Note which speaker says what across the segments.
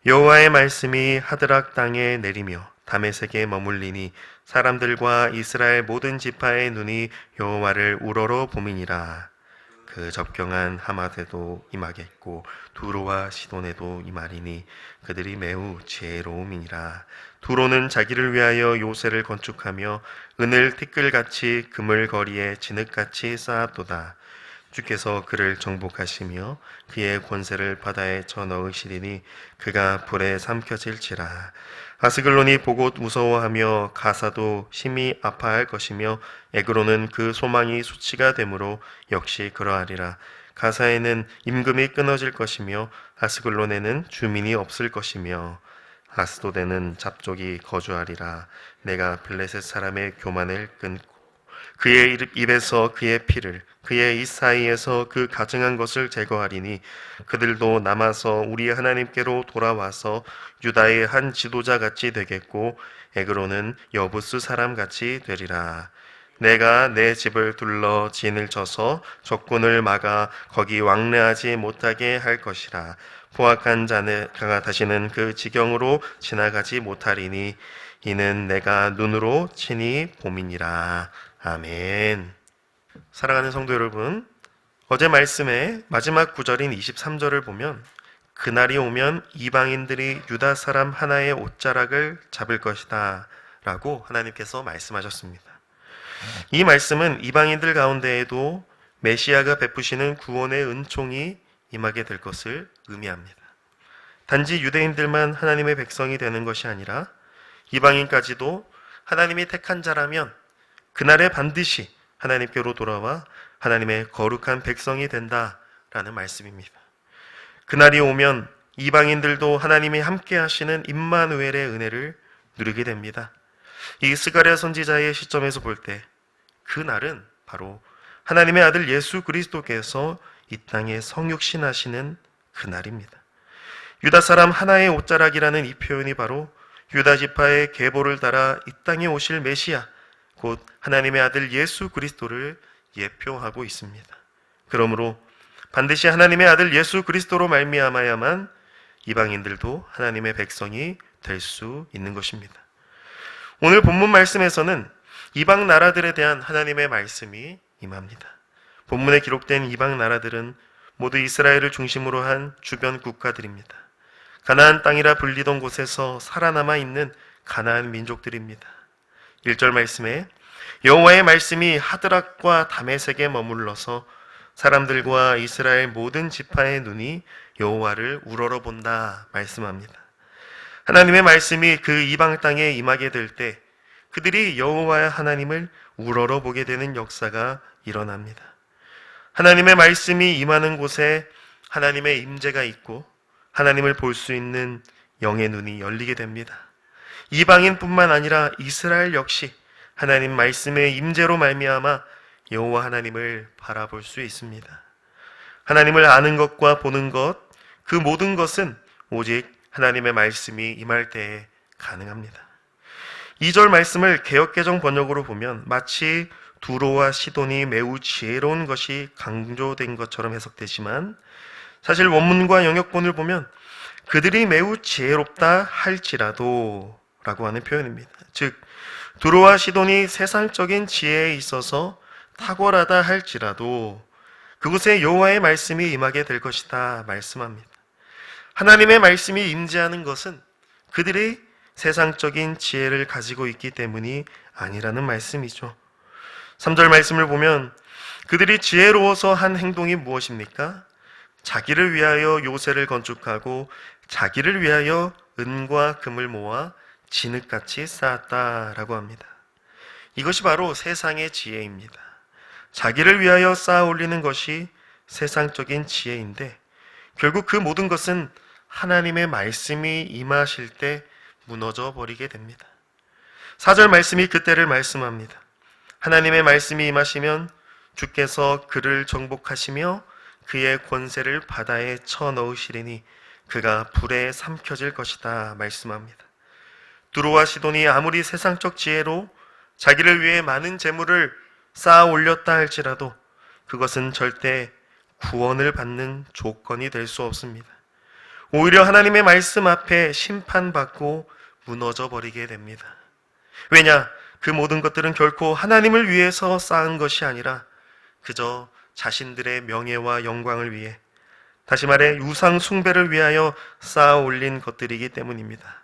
Speaker 1: 여호와의 말씀이 하드락 땅에 내리며 다메섹에 머물리니 사람들과 이스라엘 모든 지파의 눈이 여호와를 우러러 보미니라. 그 접경한 하맛에도 임하겠고 두로와 시돈에도 임하리니 그들이 매우 지혜로움이니라. 두로는 자기를 위하여 요새를 건축하며 은을 티끌같이 금을 거리에 진흙같이 쌓았도다. 주께서 그를 정복하시며 그의 권세를 바다에 쳐넣으시리니 그가 불에 삼켜질지라. 아스글론이 보고 무서워하며 가사도 심히 아파할 것이며 에그로는 그 소망이 수치가 되므로 역시 그러하리라. 가사에는 임금이 끊어질 것이며 아스글론에는 주민이 없을 것이며 아스도데는 잡족이 거주하리라. 내가 블레셋 사람의 교만을 끊고 그의 입에서 그의 피를 그의 입 사이에서 그 가증한 것을 제거하리니 그들도 남아서 우리 하나님께로 돌아와서 유다의 한 지도자 같이 되겠고 에그로는 여부스 사람 같이 되리라. 내가 내 집을 둘러 진을 쳐서 적군을 막아 거기 왕래하지 못하게 할 것이라. 포악한 자가 다시는 그 지경으로 지나가지 못하리니 이는 내가 눈으로 친히 봄이니라. 아멘. 사랑하는 성도 여러분, 어제 말씀의 마지막 구절인 23절을 보면 그날이 오면 이방인들이 유다 사람 하나의 옷자락을 잡을 것이다 라고 하나님께서 말씀하셨습니다. 이 말씀은 이방인들 가운데에도 메시아가 베푸시는 구원의 은총이 임하게 될 것을 의미합니다. 단지 유대인들만 하나님의 백성이 되는 것이 아니라 이방인까지도 하나님이 택한 자라면 그날에 반드시 하나님께로 돌아와 하나님의 거룩한 백성이 된다라는 말씀입니다. 그날이 오면 이방인들도 하나님이 함께 하시는 임마누엘의 은혜를 누리게 됩니다. 이 스가랴 선지자의 시점에서 볼 때 그날은 바로 하나님의 아들 예수 그리스도께서 이 땅에 성육신하시는 그날입니다. 유다 사람 하나의 옷자락이라는 이 표현이 바로 유다 지파의 계보를 따라 이 땅에 오실 메시아, 곧 하나님의 아들 예수 그리스도를 예표하고 있습니다. 그러므로 반드시 하나님의 아들 예수 그리스도로 말미암아야만 이방인들도 하나님의 백성이 될 수 있는 것입니다. 오늘 본문 말씀에서는 이방 나라들에 대한 하나님의 말씀이 임합니다. 본문에 기록된 이방 나라들은 모두 이스라엘을 중심으로 한 주변 국가들입니다. 가나안 땅이라 불리던 곳에서 살아남아 있는 가나안 민족들입니다. 1절 말씀에 여호와의 말씀이 하드락과 다메섹에 머물러서 사람들과 이스라엘 모든 지파의 눈이 여호와를 우러러 본다 말씀합니다. 하나님의 말씀이 그 이방 땅에 임하게 될 때 그들이 여호와 하나님을 우러러 보게 되는 역사가 일어납니다. 하나님의 말씀이 임하는 곳에 하나님의 임재가 있고 하나님을 볼 수 있는 영의 눈이 열리게 됩니다. 이방인뿐만 아니라 이스라엘 역시 하나님 말씀의 임재로 말미암아 여호와 하나님을 바라볼 수 있습니다. 하나님을 아는 것과 보는 것, 그 모든 것은 오직 하나님의 말씀이 임할 때에 가능합니다. 2절 말씀을 개역개정 번역으로 보면 마치 두로와 시돈이 매우 지혜로운 것이 강조된 것처럼 해석되지만 사실 원문과 영역본을 보면 그들이 매우 지혜롭다 할지라도 라고 하는 표현입니다. 즉 두로와 시돈이 세상적인 지혜에 있어서 탁월하다 할지라도 그곳에 여호와의 말씀이 임하게 될 것이다 말씀합니다. 하나님의 말씀이 임재하는 것은 그들이 세상적인 지혜를 가지고 있기 때문이 아니라는 말씀이죠. 3절 말씀을 보면 그들이 지혜로워서 한 행동이 무엇입니까? 자기를 위하여 요새를 건축하고 자기를 위하여 은과 금을 모아 진흙같이 쌓았다라고 합니다. 이것이 바로 세상의 지혜입니다. 자기를 위하여 쌓아 올리는 것이 세상적인 지혜인데 결국 그 모든 것은 하나님의 말씀이 임하실 때 무너져 버리게 됩니다. 4절 말씀이 그때를 말씀합니다. 하나님의 말씀이 임하시면 주께서 그를 정복하시며 그의 권세를 바다에 쳐넣으시리니 그가 불에 삼켜질 것이다 말씀합니다. 두로와 시돈이 아무리 세상적 지혜로 자기를 위해 많은 재물을 쌓아 올렸다 할지라도 그것은 절대 구원을 받는 조건이 될 수 없습니다. 오히려 하나님의 말씀 앞에 심판받고 무너져 버리게 됩니다. 왜냐? 그 모든 것들은 결코 하나님을 위해서 쌓은 것이 아니라 그저 자신들의 명예와 영광을 위해, 다시 말해 우상 숭배를 위하여 쌓아 올린 것들이기 때문입니다.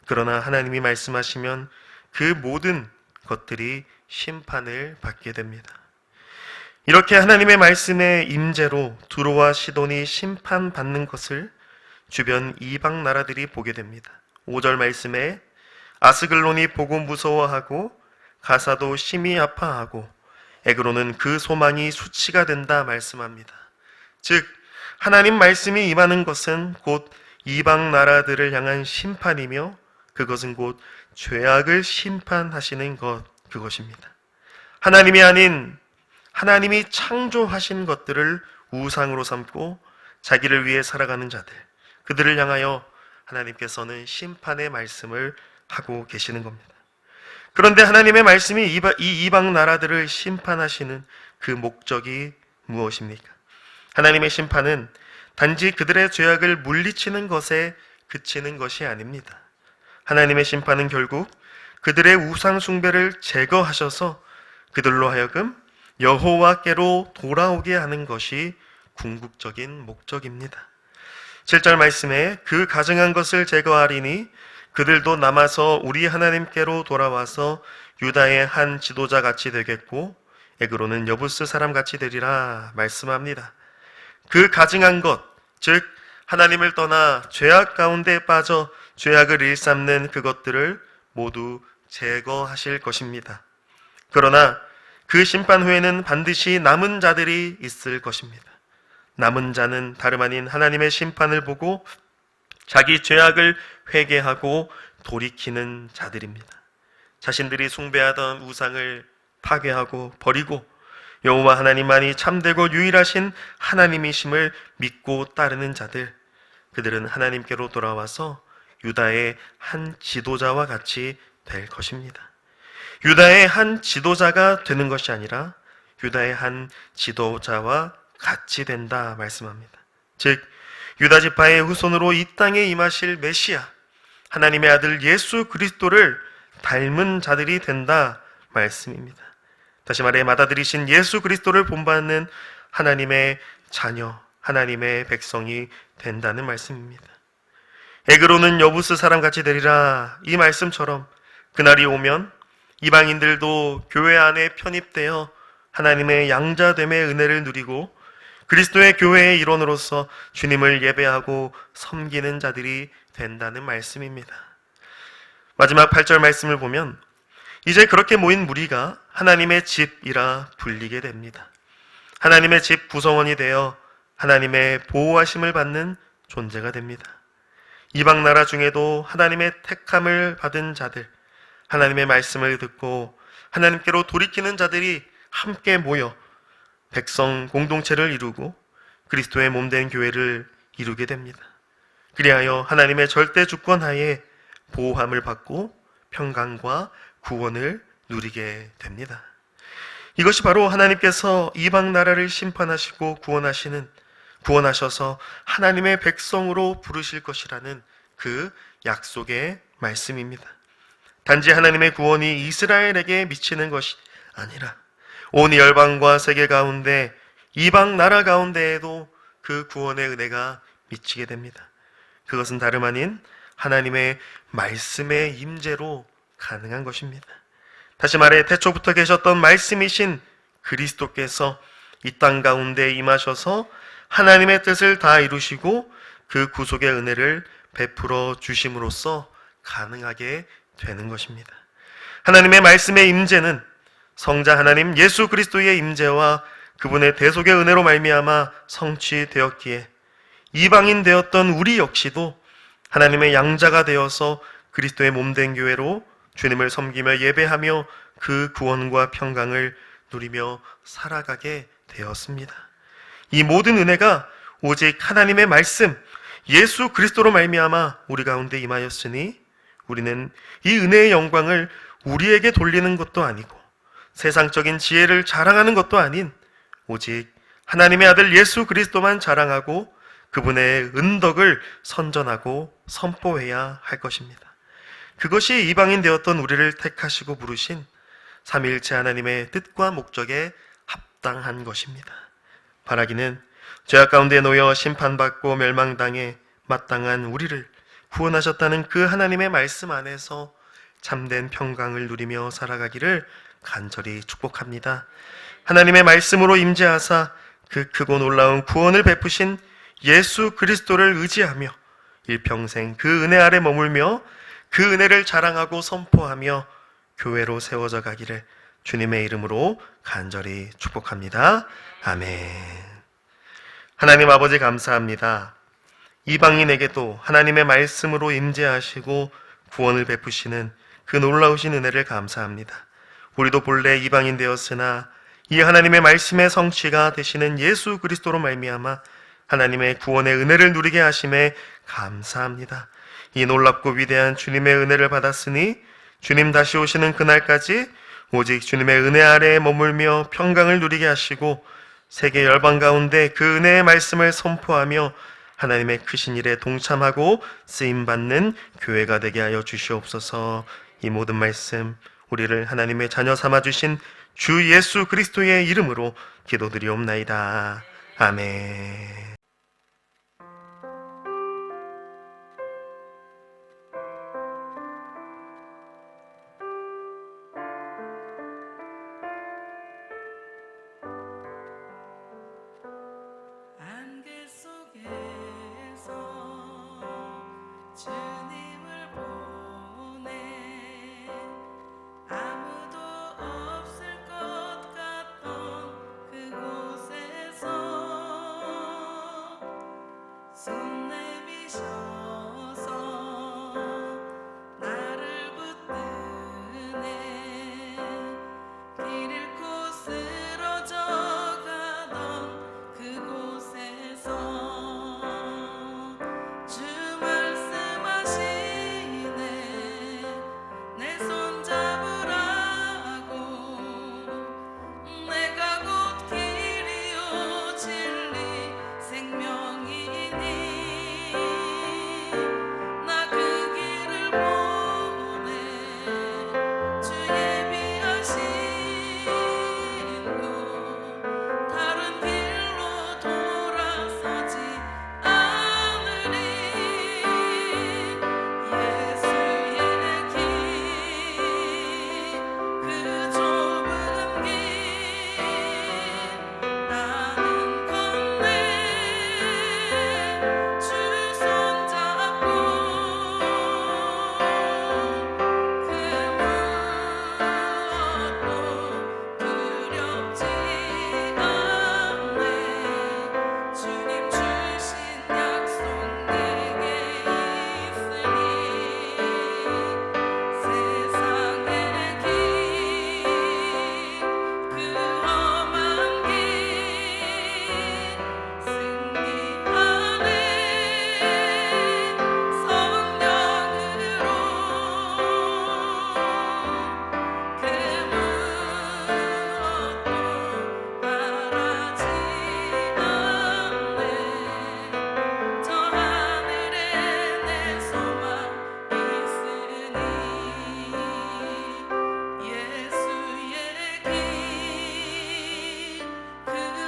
Speaker 1: 그러나 하나님이 말씀하시면 그 모든 것들이 심판을 받게 됩니다. 이렇게 하나님의 말씀의 임재로 두로와 시돈이 심판받는 것을 주변 이방 나라들이 보게 됩니다. 5절 말씀에 아스글론이 보고 무서워하고 가사도 심히 아파하고 에그로는 그 소망이 수치가 된다 말씀합니다. 즉 하나님 말씀이 임하는 것은 곧 이방 나라들을 향한 심판이며 그것은 곧 죄악을 심판하시는 그것입니다. 하나님이 아닌 하나님이 창조하신 것들을 우상으로 삼고 자기를 위해 살아가는 자들, 그들을 향하여 하나님께서는 심판의 말씀을 하고 계시는 겁니다. 그런데 하나님의 말씀이 이 이방 나라들을 심판하시는 그 목적이 무엇입니까? 하나님의 심판은 단지 그들의 죄악을 물리치는 것에 그치는 것이 아닙니다. 하나님의 심판은 결국 그들의 우상 숭배를 제거하셔서 그들로 하여금 여호와께로 돌아오게 하는 것이 궁극적인 목적입니다. 7절 말씀에 그 가증한 것을 제거하리니 그들도 남아서 우리 하나님께로 돌아와서 유다의 한 지도자 같이 되겠고 에그로는 여부스 사람 같이 되리라 말씀합니다. 그 가증한 것, 즉 하나님을 떠나 죄악 가운데 빠져 죄악을 일삼는 그것들을 모두 제거하실 것입니다. 그러나 그 심판 후에는 반드시 남은 자들이 있을 것입니다. 남은 자는 다름 아닌 하나님의 심판을 보고 자기 죄악을 회개하고 돌이키는 자들입니다. 자신들이 숭배하던 우상을 파괴하고 버리고 여호와 하나님만이 참되고 유일하신 하나님이심을 믿고 따르는 자들, 그들은 하나님께로 돌아와서 유다의 한 지도자와 같이 될 것입니다. 유다의 한 지도자가 되는 것이 아니라 유다의 한 지도자와 같이 된다 말씀합니다. 즉 유다 지파의 후손으로 이 땅에 임하실 메시아, 하나님의 아들 예수 그리스도를 닮은 자들이 된다 말씀입니다. 다시 말해 맏아들이신 예수 그리스도를 본받는 하나님의 자녀, 하나님의 백성이 된다는 말씀입니다. 에그로는 여부스 사람같이 되리라, 이 말씀처럼 그날이 오면 이방인들도 교회 안에 편입되어 하나님의 양자됨의 은혜를 누리고 그리스도의 교회의 일원으로서 주님을 예배하고 섬기는 자들이 된다는 말씀입니다. 마지막 8절 말씀을 보면 이제 그렇게 모인 무리가 하나님의 집이라 불리게 됩니다. 하나님의 집 구성원이 되어 하나님의 보호하심을 받는 존재가 됩니다. 이방 나라 중에도 하나님의 택함을 받은 자들, 하나님의 말씀을 듣고 하나님께로 돌이키는 자들이 함께 모여 백성 공동체를 이루고 그리스도의 몸된 교회를 이루게 됩니다. 그리하여 하나님의 절대 주권 하에 보호함을 받고 평강과 구원을 누리게 됩니다. 이것이 바로 하나님께서 이방 나라를 심판하시고 구원하셔서 하나님의 백성으로 부르실 것이라는 그 약속의 말씀입니다. 단지 하나님의 구원이 이스라엘에게 미치는 것이 아니라 온 열방과 세계 가운데 이방 나라 가운데에도 그 구원의 은혜가 미치게 됩니다. 그것은 다름 아닌 하나님의 말씀의 임재로 가능한 것입니다. 다시 말해 태초부터 계셨던 말씀이신 그리스도께서 이 땅 가운데 임하셔서 하나님의 뜻을 다 이루시고 그 구속의 은혜를 베풀어 주심으로써 가능하게 되는 것입니다. 하나님의 말씀의 임재는 성자 하나님 예수 그리스도의 임재와 그분의 대속의 은혜로 말미암아 성취되었기에 이방인 되었던 우리 역시도 하나님의 양자가 되어서 그리스도의 몸된 교회로 주님을 섬기며 예배하며 그 구원과 평강을 누리며 살아가게 되었습니다. 이 모든 은혜가 오직 하나님의 말씀 예수 그리스도로 말미암아 우리 가운데 임하였으니 우리는 이 은혜의 영광을 우리에게 돌리는 것도 아니고 세상적인 지혜를 자랑하는 것도 아닌 오직 하나님의 아들 예수 그리스도만 자랑하고 그분의 은덕을 선전하고 선포해야 할 것입니다. 그것이 이방인 되었던 우리를 택하시고 부르신 삼위일체 하나님의 뜻과 목적에 합당한 것입니다. 바라기는 죄악 가운데 놓여 심판받고 멸망당해 마땅한 우리를 구원하셨다는 그 하나님의 말씀 안에서 참된 평강을 누리며 살아가기를 간절히 축복합니다. 하나님의 말씀으로 임재하사 그 크고 놀라운 구원을 베푸신 예수 그리스도를 의지하며 일평생 그 은혜 아래 머물며 그 은혜를 자랑하고 선포하며 교회로 세워져 가기를 주님의 이름으로 간절히 축복합니다. 아멘. 하나님 아버지 감사합니다. 이방인에게도 하나님의 말씀으로 임재하시고 구원을 베푸시는 그 놀라우신 은혜를 감사합니다. 우리도 본래 이방인 되었으나 이 하나님의 말씀의 성취가 되시는 예수 그리스도로 말미암아 하나님의 구원의 은혜를 누리게 하심에 감사합니다. 이 놀랍고 위대한 주님의 은혜를 받았으니 주님 다시 오시는 그날까지 오직 주님의 은혜 아래에 머물며 평강을 누리게 하시고 세계 열방 가운데 그 은혜의 말씀을 선포하며 하나님의 크신 일에 동참하고 쓰임받는 교회가 되게 하여 주시옵소서. 이 모든 말씀 우리를 하나님의 자녀 삼아주신 주 예수 그리스도의 이름으로 기도드리옵나이다. 아멘.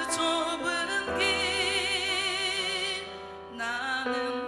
Speaker 2: 좁은 길 나는